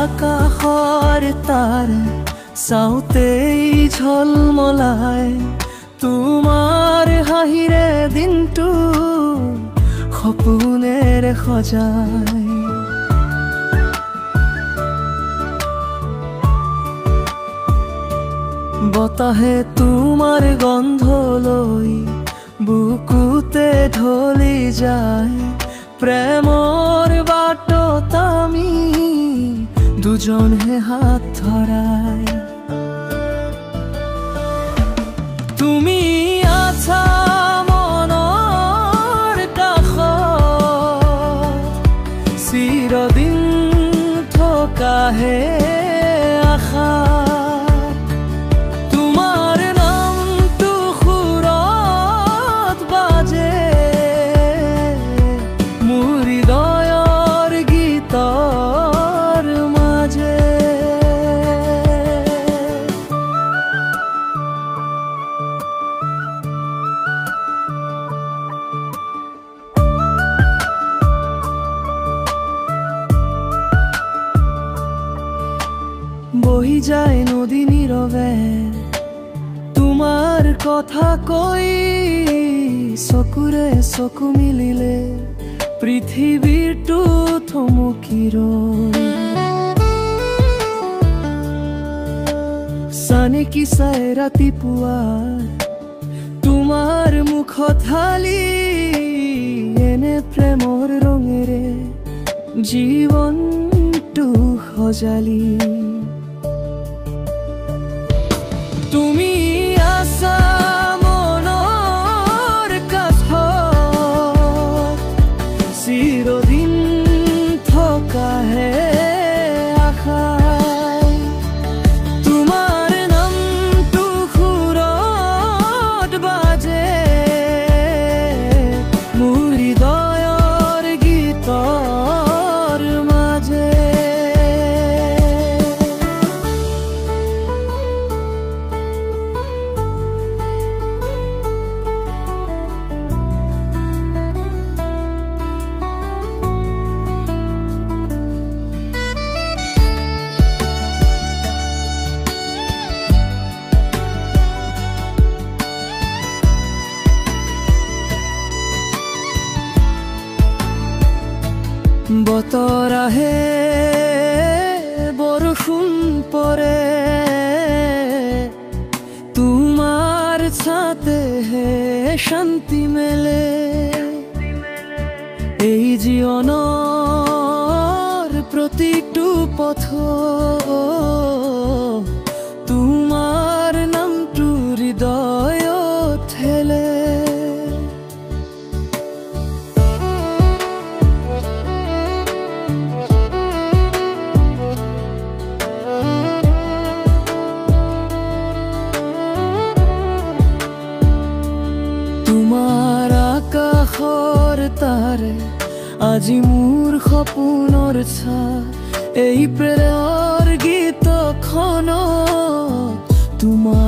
আকাশৰ তাৰে চাওঁতেই ঝলমলাই তোমাৰ হাঁহিৰে দিনটো সপোনেৰে সজাই বতাহে তোমাৰ গন্ধ লৈ বুকুতে ঢলি যায় প্ৰেমৰ বাটত আমি দুজনে হাত ধৰাই তুমি আছা মনৰ কাষত চিৰদিন থকাহে আশা বহি যায় নদী নীৰৱে তোমাৰ কথা কৈ চকুৰে চকু মিলিলে পৃথিৱীৰটো থমকি ৰয় চানেকি চাই ৰাতিপুৱা তোমাৰ মুখত ঢালি এনে প্ৰেমৰ ৰঙেৰে জীৱনটো সজালি তুমি আছা মনৰ কাষত চিৰদিন থকাহে আশা তোমাৰ নামটো সুৰত বাজে মোৰ হৃদয়ৰ গীতৰ মাজে বতৰ আহে বৰষুণ পৰে তোমাৰ ছাতেহে শান্তি মেলে এই জীৱনৰ প্ৰতিটো পথ তোমাৰ নামটো হৃদয়ত ঠেলে তোমাৰ আকাশৰ তাৰে আজি মোৰ সপোনৰ ছা এই প্ৰেমৰ গীতখন তোমাৰ